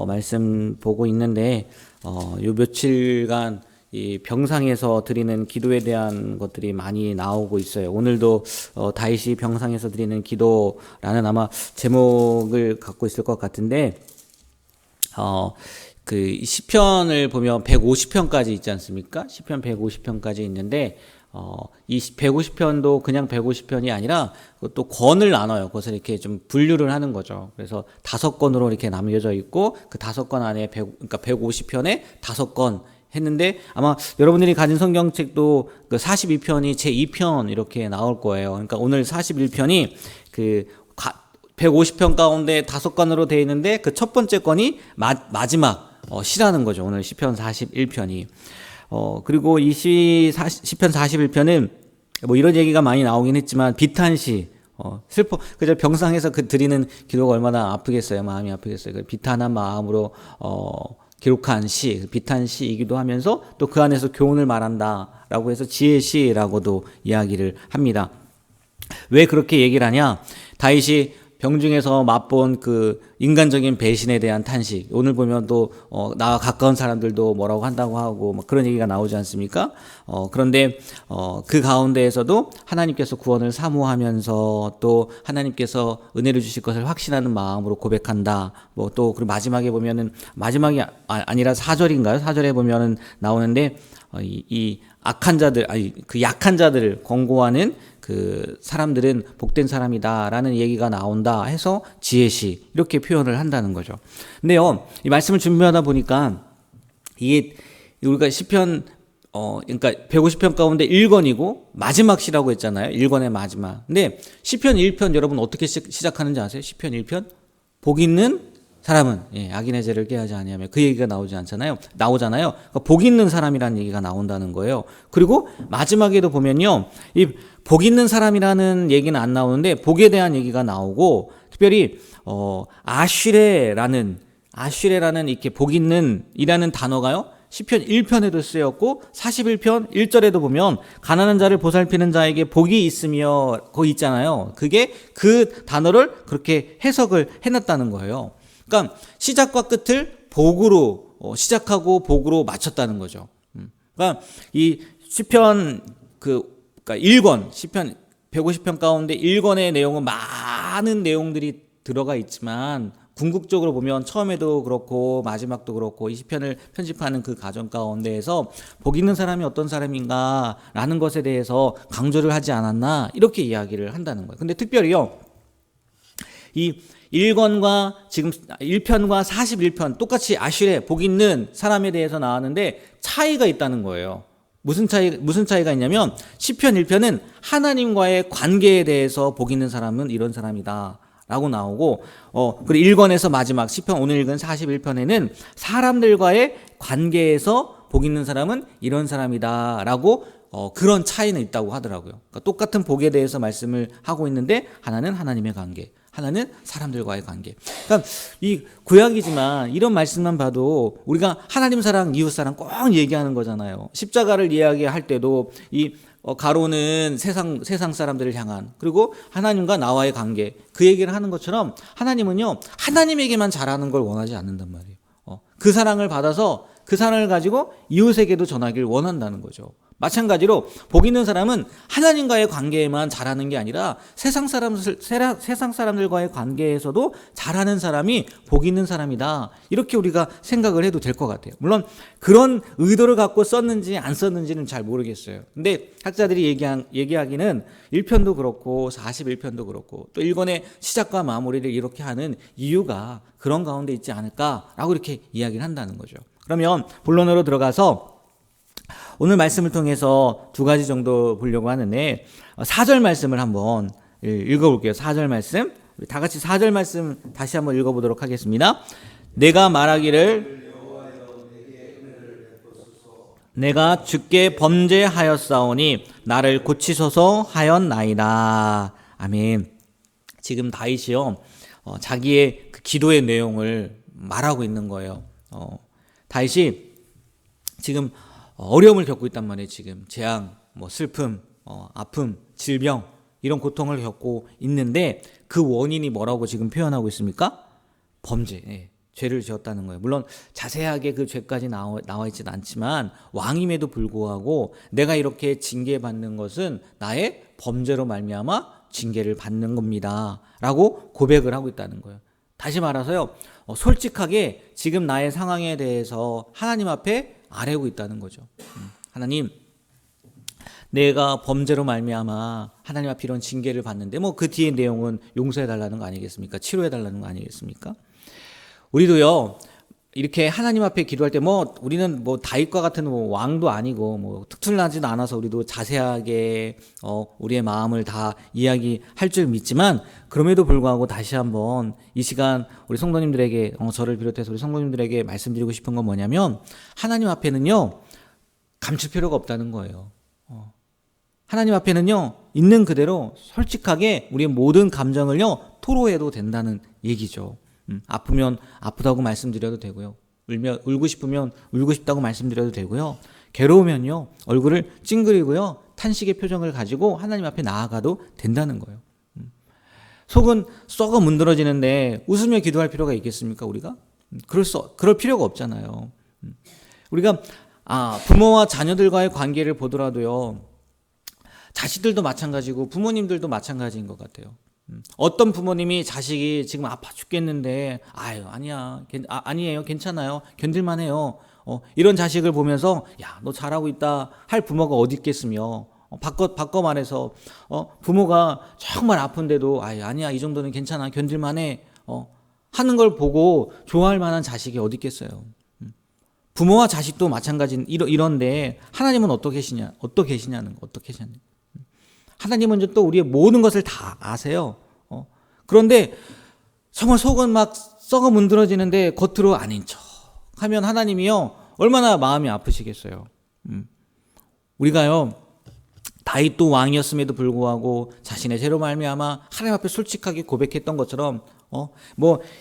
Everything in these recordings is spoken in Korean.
말씀 보고 있는데, 요 며칠간 이 병상에서 드리는 기도에 대한 것들이 많이 나오고 있어요. 오늘도 다윗이 병상에서 드리는 기도라는 아마 제목을 갖고 있을 것 같은데, 그 시편을 보면 150편까지 있지 않습니까? 시편 150편까지 있는데, 이 150편도 그냥 150편이 아니라 또 권을 나눠요. 그것을 이렇게 좀 분류를 하는 거죠. 그래서 5권으로 이렇게 나뉘어져 있고, 그 5권 안에 그러니까 150편에 5권 했는데, 아마 여러분들이 가진 성경책도 그 42편이 제2편 이렇게 나올 거예요. 그러니까 오늘 41편이 그 150편 가운데 5권으로 되어 있는데, 그 첫 번째 권이 마지막 시라는 거죠. 오늘 시편 41편이. 그리고 이 시편 41편은 뭐 이런 얘기가 많이 나오긴 했지만, 비탄시, 그저 병상에서 그 드리는 기도가 얼마나 아프겠어요. 마음이 아프겠어요. 그 비탄한 마음으로, 기록한 시, 비탄시이기도 하면서 또 그 안에서 교훈을 말한다라고 해서 지혜시라고도 이야기를 합니다. 왜 그렇게 얘기를 하냐? 다윗이 병중에서 맛본 그 인간적인 배신에 대한 탄식. 오늘 보면 또 나와 가까운 사람들도 뭐라고 한다고 하고 뭐 그런 얘기가 나오지 않습니까? 그런데 그 가운데에서도 하나님께서 구원을 사모하면서 또 하나님께서 은혜를 주실 것을 확신하는 마음으로 고백한다. 뭐 또 그리고 마지막에 보면은, 마지막이 아니라 4절인가요? 4절에 보면은 나오는데, 이 악한 자들, 그 약한 자들을 권고하는 그 사람들은 복된 사람이다라는 얘기가 나온다 해서 지혜시, 이렇게 표현을 한다는 거죠. 근데요, 이 말씀을 준비하다 보니까 이게 우리가 시편 그러니까 150편 가운데 1권이고 마지막 시라고 했잖아요. 1권의 마지막. 근데 시편 1편 여러분 어떻게 시작하는지 아세요? 시편 1편? 복 있는 사람은 악인의 죄를 깨하지 아니하며, 그 얘기가 나오잖아요. 그러니까 복 있는 사람이라는 얘기가 나온다는 거예요. 그리고 마지막에도 보면요, 이 복 있는 사람이라는 얘기는 안 나오는데 복에 대한 얘기가 나오고, 특별히 아쉬레라는 이렇게 복 있는 이라는 단어가요, 시편 1편에도 쓰였고 41편 1절에도 보면 가난한 자를 보살피는 자에게 복이 있으며 거기 있잖아요. 그게 그 단어를 그렇게 해석을 해놨다는 거예요. 그러니까 시작과 끝을 복으로 시작하고 복으로 마쳤다는 거죠. 그러니까 이 시편 그러니까 1권, 시편 150편 가운데 1권의 내용은 많은 내용들이 들어가 있지만, 궁극적으로 보면 처음에도 그렇고 마지막도 그렇고 이 시편을 편집하는 그 과정 가운데에서 복 있는 사람이 어떤 사람인가라는 것에 대해서 강조를 하지 않았나, 이렇게 이야기를 한다는 거예요. 근데 특별히요, 이 1권과 지금 1편과 41편 똑같이 아쉬레, 복 있는 사람에 대해서 나왔는데 차이가 있다는 거예요. 무슨 차이가 있냐면, 시편 1편은 하나님과의 관계에 대해서 복 있는 사람은 이런 사람이다 라고 나오고, 그리고 1권에서 마지막 시편 오늘 읽은 41편에는 사람들과의 관계에서 복 있는 사람은 이런 사람이다 라고 그런 차이는 있다고 하더라고요. 그러니까 똑같은 복에 대해서 말씀을 하고 있는데, 하나는 하나님의 관계, 하나는 사람들과의 관계. 그러니까 이 구약이지만 이런 말씀만 봐도 우리가 하나님 사랑, 이웃 사랑 꼭 얘기하는 거잖아요. 십자가를 이야기할 때도 이 가로는 세상 사람들을 향한, 그리고 하나님과 나와의 관계, 그 얘기를 하는 것처럼 하나님은요, 하나님에게만 잘하는 걸 원하지 않는단 말이에요. 그 사랑을 받아서 그 사랑을 가지고 이웃에게도 전하기를 원한다는 거죠. 마찬가지로 복 있는 사람은 하나님과의 관계에만 잘하는 게 아니라 세상 사람들과의 관계에서도 잘하는 사람이 복 있는 사람이다, 이렇게 우리가 생각을 해도 될 것 같아요. 물론 그런 의도를 갖고 썼는지 안 썼는지는 잘 모르겠어요. 근데 학자들이 얘기하기는 1편도 그렇고 41편도 그렇고 또 1권의 시작과 마무리를 이렇게 하는 이유가 그런 가운데 있지 않을까라고 이렇게 이야기를 한다는 거죠. 그러면 본론으로 들어가서 오늘 말씀을 통해서 2가지 정도 보려고 하는데, 4절 말씀을 한번 읽어볼게요. 4절 말씀, 우리 다 같이 4절 말씀 다시 한번 읽어보도록 하겠습니다. 내가 말하기를 내가 주께 범죄하였사오니 나를 고치소서 하였나이다. 아멘. 지금 다윗이요, 자기의 그 기도의 내용을 말하고 있는 거예요. 다윗이 지금 어려움을 겪고 있단 말이에요. 지금 재앙, 슬픔, 아픔, 질병, 이런 고통을 겪고 있는데, 그 원인이 뭐라고 지금 표현하고 있습니까? 범죄. 죄를 지었다는 거예요. 물론 자세하게 그 죄까지 나와 있지는 않지만 왕임에도 불구하고 내가 이렇게 징계받는 것은 나의 범죄로 말미암아 징계를 받는 겁니다 라고 고백을 하고 있다는 거예요. 다시 말해서요, 솔직하게 지금 나의 상황에 대해서 하나님 앞에 아뢰고 있다는 거죠. 하나님, 내가 범죄로 말미암아 하나님 앞에 이런 징계를 받는데 뭐 그 뒤에 내용은 용서해 달라는 거 아니겠습니까? 치료해 달라는 거 아니겠습니까? 우리도요, 이렇게 하나님 앞에 기도할 때 뭐 우리는 뭐 다윗과 같은 뭐 왕도 아니고 뭐 특출나지도 않아서 우리도 자세하게 우리의 마음을 다 이야기할 줄 믿지만, 그럼에도 불구하고 다시 한번 이 시간 우리 성도님들에게 저를 비롯해서 우리 성도님들에게 말씀드리고 싶은 건 뭐냐면, 하나님 앞에는요 감출 필요가 없다는 거예요. 하나님 앞에는요 있는 그대로 솔직하게 우리의 모든 감정을요 토로해도 된다는 얘기죠. 아프면 아프다고 말씀드려도 되고요. 울고 싶으면 울고 싶다고 말씀드려도 되고요. 괴로우면요 얼굴을 찡그리고요 탄식의 표정을 가지고 하나님 앞에 나아가도 된다는 거예요. 속은 썩어 문드러지는데 웃으며 기도할 필요가 있겠습니까? 우리가 그럴 필요가 없잖아요. 우리가 부모와 자녀들과의 관계를 보더라도요, 자식들도 마찬가지고 부모님들도 마찬가지인 것 같아요. 어떤 부모님이 자식이 지금 아파 죽겠는데 아니에요, 괜찮아요, 견딜만해요, 이런 자식을 보면서 야, 너 잘하고 있다 할 부모가 어디 있겠으며, 바꿔 말해서 부모가 정말 아픈데도 아니야, 이 정도는 괜찮아, 견딜만해 하는 걸 보고 좋아할 만한 자식이 어디 있겠어요. 부모와 자식도 마찬가지인 이런데 하나님은 어떻게 계시냐는 거. 하나님은 또 우리의 모든 것을 다 아세요. 그런데 정말 속은 막 썩어 문드러지는데 겉으로 아닌 척 하면 하나님이요 얼마나 마음이 아프시겠어요. 우리가요 다윗도 왕이었음에도 불구하고 자신의 죄로 말미암아 하나님 앞에 솔직하게 고백했던 것처럼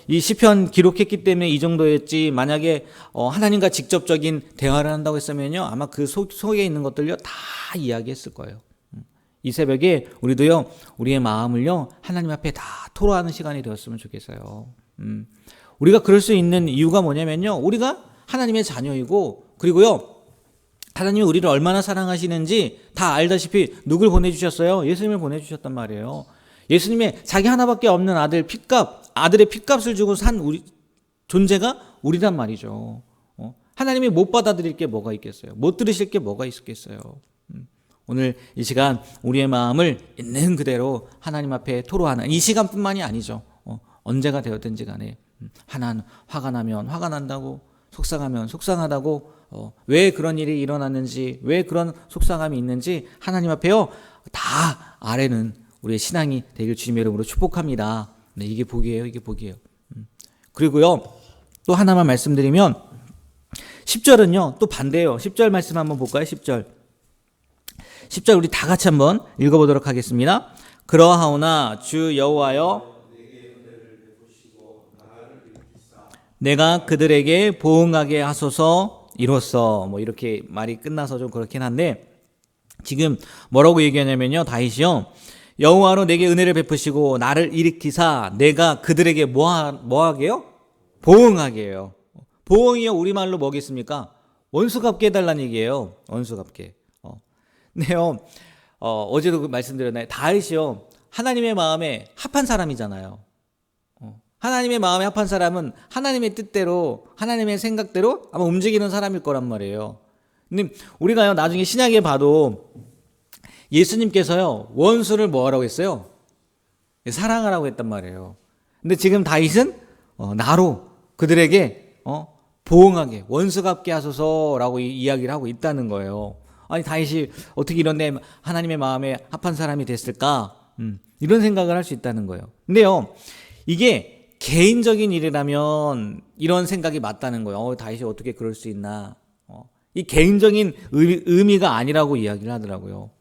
이 시편 기록했기 때문에 이 정도였지, 만약에 하나님과 직접적인 대화를 한다고 했으면요 아마 그 속에 있는 것들요 다 이야기했을 거예요. 이 새벽에 우리도요 우리의 마음을요 하나님 앞에 다 토로하는 시간이 되었으면 좋겠어요. 우리가 그럴 수 있는 이유가 뭐냐면요, 우리가 하나님의 자녀이고, 그리고요 하나님이 우리를 얼마나 사랑하시는지 다 알다시피 누굴 보내주셨어요? 예수님을 보내주셨단 말이에요. 예수님의 자기 하나밖에 없는 아들의 핏값을 주고 산 우리 존재가 우리란 말이죠. 하나님이 못 받아들일 게 뭐가 있겠어요? 못 들으실 게 뭐가 있겠어요? 오늘 이 시간 우리의 마음을 있는 그대로 하나님 앞에 토로하는 이 시간뿐만이 아니죠. 언제가 되었든지 간에 하나는 화가 나면 화가 난다고, 속상하면 속상하다고, 왜 그런 일이 일어났는지, 왜 그런 속상함이 있는지 하나님 앞에요 다 아뢰는 우리의 신앙이 되길 주님의 이름으로 축복합니다. 네, 이게 복이에요. 그리고요 또 하나만 말씀드리면 10절은요 또 반대예요. 10절 말씀 한번 볼까요? 10절 우리 다 같이 한번 읽어보도록 하겠습니다. 그러하오나 주 여호와여, 내가 그들에게 보응하게 하소서. 이로써 이렇게 말이 끝나서 좀 그렇긴 한데, 지금 뭐라고 얘기하냐면요, 다윗이요 여호와로 내게 은혜를 베푸시고 나를 일으키사 내가 그들에게 뭐하게요? 보응하게 해요. 보응이요 우리말로 뭐겠습니까? 원수 갚게 해달라는 얘기예요. 원수 갚게. 네요. 어제도 말씀드렸나요? 다윗이요 하나님의 마음에 합한 사람이잖아요. 하나님의 마음에 합한 사람은 하나님의 뜻대로, 하나님의 생각대로 아마 움직이는 사람일 거란 말이에요. 근데 우리가요 나중에 신약에 봐도 예수님께서요 원수를 뭐하라고 했어요? 사랑하라고 했단 말이에요. 근데 지금 다윗은 나로 그들에게 보응하게, 원수 갚게 하소서라고 이야기를 하고 있다는 거예요. 아니 다윗이 어떻게 이런데 하나님의 마음에 합한 사람이 됐을까? 이런 생각을 할 수 있다는 거예요. 근데요 이게 개인적인 일이라면 이런 생각이 맞다는 거예요. 다윗이 어떻게 그럴 수 있나? 이 개인적인 의미가 아니라고 이야기를 하더라고요.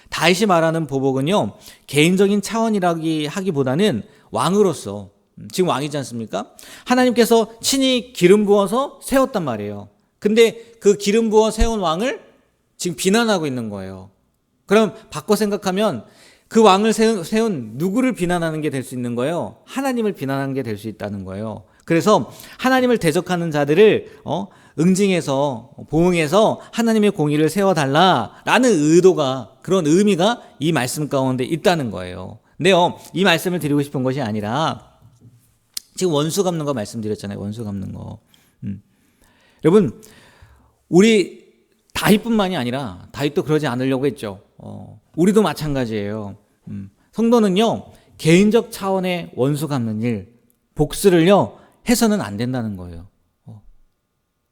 다윗이 말하는 보복은요 개인적인 차원이라기 하기보다는 왕으로서, 지금 왕이지 않습니까? 하나님께서 친히 기름 부어서 세웠단 말이에요. 근데 그 기름 부어 세운 왕을 지금 비난하고 있는 거예요. 그럼 바꿔 생각하면 그 왕을 세운 누구를 비난하는 게 될 수 있는 거예요? 하나님을 비난하는 게 될 수 있다는 거예요. 그래서 하나님을 대적하는 자들을 응징해서 보응해서 하나님의 공의를 세워달라라는 의도가, 그런 의미가 이 말씀 가운데 있다는 거예요. 근데요, 이 말씀을 드리고 싶은 것이 아니라 지금 원수 갚는 거 말씀드렸잖아요. 원수 갚는 거. 여러분, 우리 다윗뿐만이 아니라, 다윗도 그러지 않으려고 했죠. 우리도 마찬가지예요. 성도는요, 개인적 차원의 원수 갚는 일, 복수를요 해서는 안 된다는 거예요.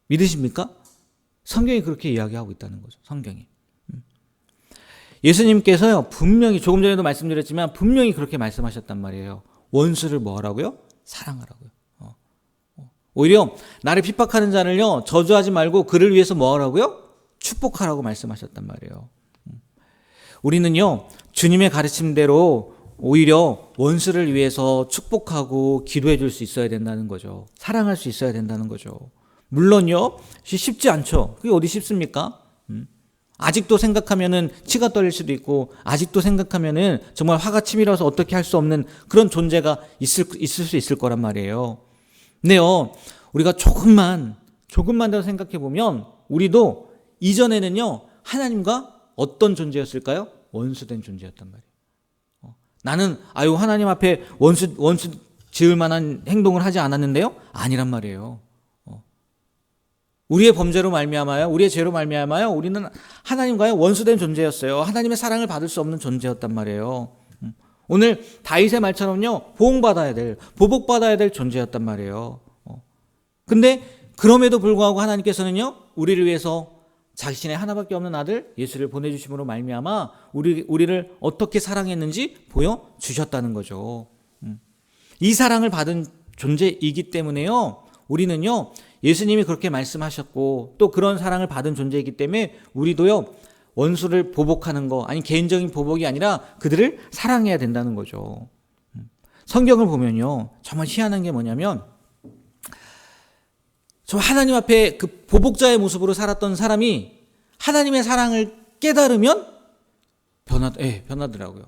믿으십니까? 성경이 그렇게 이야기하고 있다는 거죠. 성경이. 예수님께서요 분명히, 조금 전에도 말씀드렸지만 분명히 그렇게 말씀하셨단 말이에요. 원수를 뭐 하라고요? 사랑하라고요. 오히려 나를 핍박하는 자를요 저주하지 말고 그를 위해서 뭐 하라고요? 축복하라고 말씀하셨단 말이에요. 우리는요 주님의 가르침대로 오히려 원수를 위해서 축복하고 기도해 줄 수 있어야 된다는 거죠. 사랑할 수 있어야 된다는 거죠. 물론요 쉽지 않죠. 그게 어디 쉽습니까? 아직도 생각하면은 치가 떨릴 수도 있고, 아직도 생각하면은 정말 화가 치밀어서 어떻게 할 수 없는 그런 존재가 있을 수 있을 거란 말이에요. 근데요 우리가 조금만 더 생각해 보면, 우리도 이전에는요 하나님과 어떤 존재였을까요? 원수된 존재였단 말이에요. 나는 하나님 앞에 원수 지을 만한 행동을 하지 않았는데요? 아니란 말이에요. 우리의 범죄로 말미암아요, 우리의 죄로 말미암아요, 우리는 하나님과의 원수된 존재였어요. 하나님의 사랑을 받을 수 없는 존재였단 말이에요. 오늘 다윗의 말처럼요 보응받아야 될, 보복받아야 될 존재였단 말이에요. 근데 그럼에도 불구하고 하나님께서는요 우리를 위해서 자신의 하나밖에 없는 아들 예수를 보내주심으로 말미암아 우리를 어떻게 사랑했는지 보여주셨다는 거죠. 이 사랑을 받은 존재이기 때문에요 우리는요 예수님이 그렇게 말씀하셨고, 또 그런 사랑을 받은 존재이기 때문에 우리도요 원수를 보복하는 거, 아니 개인적인 보복이 아니라 그들을 사랑해야 된다는 거죠. 성경을 보면요 정말 희한한 게 뭐냐면, 저 하나님 앞에 그 보복자의 모습으로 살았던 사람이 하나님의 사랑을 깨달으면 변하더라고요.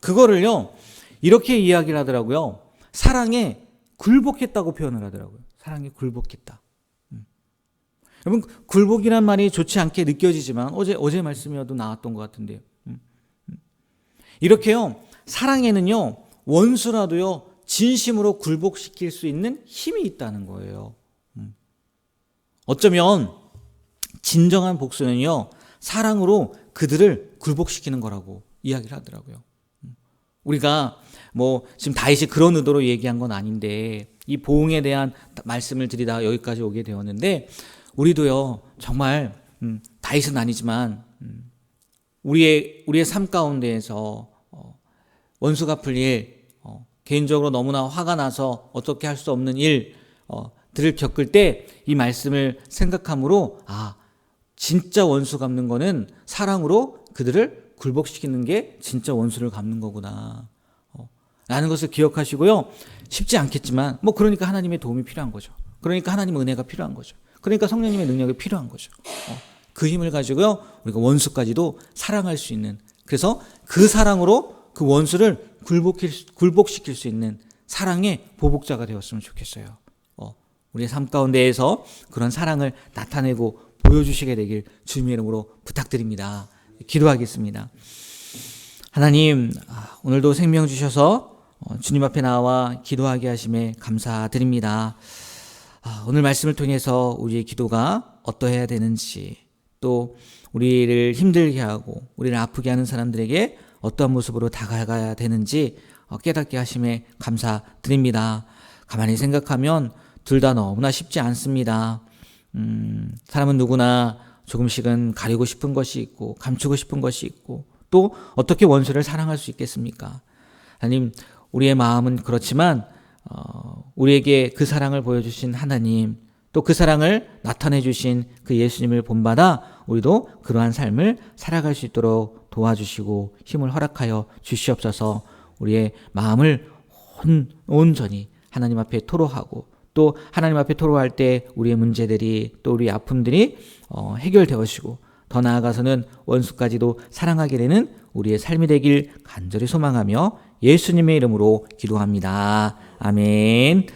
그거를요 이렇게 이야기를 하더라고요. 사랑에 굴복했다고 표현을 하더라고요. 사랑에 굴복했다. 여러분, 굴복이란 말이 좋지 않게 느껴지지만 어제 말씀이어도 나왔던 것 같은데요. 이렇게요 사랑에는요 원수라도요 진심으로 굴복시킬 수 있는 힘이 있다는 거예요. 어쩌면 진정한 복수는요 사랑으로 그들을 굴복시키는 거라고 이야기를 하더라고요. 우리가 지금 다윗이 그런 의도로 얘기한 건 아닌데, 이 보응에 대한 말씀을 드리다가 여기까지 오게 되었는데, 우리도요 정말 다윗은 아니지만 우리의 삶 가운데에서 원수 갚을 일, 개인적으로 너무나 화가 나서 어떻게 할 수 없는 일들을 겪을 때 이 말씀을 생각함으로, 진짜 원수 갚는 거는 사랑으로 그들을 굴복시키는 게 진짜 원수를 갚는 거구나 라는 것을 기억하시고요. 쉽지 않겠지만 그러니까 하나님의 도움이 필요한 거죠. 그러니까 하나님의 은혜가 필요한 거죠. 그러니까 성령님의 능력이 필요한 거죠. 그 힘을 가지고요 우리가 원수까지도 사랑할 수 있는, 그래서 그 사랑으로 그 원수를 굴복시킬 수 있는 사랑의 보복자가 되었으면 좋겠어요. 우리의 삶 가운데에서 그런 사랑을 나타내고 보여주시게 되길 주님의 이름으로 부탁드립니다. 기도하겠습니다. 하나님, 오늘도 생명 주셔서 주님 앞에 나와 기도하게 하심에 감사드립니다. 오늘 말씀을 통해서 우리의 기도가 어떠해야 되는지, 또 우리를 힘들게 하고 우리를 아프게 하는 사람들에게 어떠한 모습으로 다가가야 되는지 깨닫게 하심에 감사드립니다. 가만히 생각하면 둘 다 너무나 쉽지 않습니다. 사람은 누구나 조금씩은 가리고 싶은 것이 있고 감추고 싶은 것이 있고, 또 어떻게 원수를 사랑할 수 있겠습니까? 하나님, 우리의 마음은 그렇지만 우리에게 그 사랑을 보여주신 하나님, 또 그 사랑을 나타내 주신 그 예수님을 본받아 우리도 그러한 삶을 살아갈 수 있도록 도와주시고 힘을 허락하여 주시옵소서. 우리의 마음을 온전히 하나님 앞에 토로하고, 또 하나님 앞에 토로할 때 우리의 문제들이, 또 우리의 아픔들이 해결되어지고, 더 나아가서는 원수까지도 사랑하게 되는 우리의 삶이 되길 간절히 소망하며 예수님의 이름으로 기도합니다. 아멘.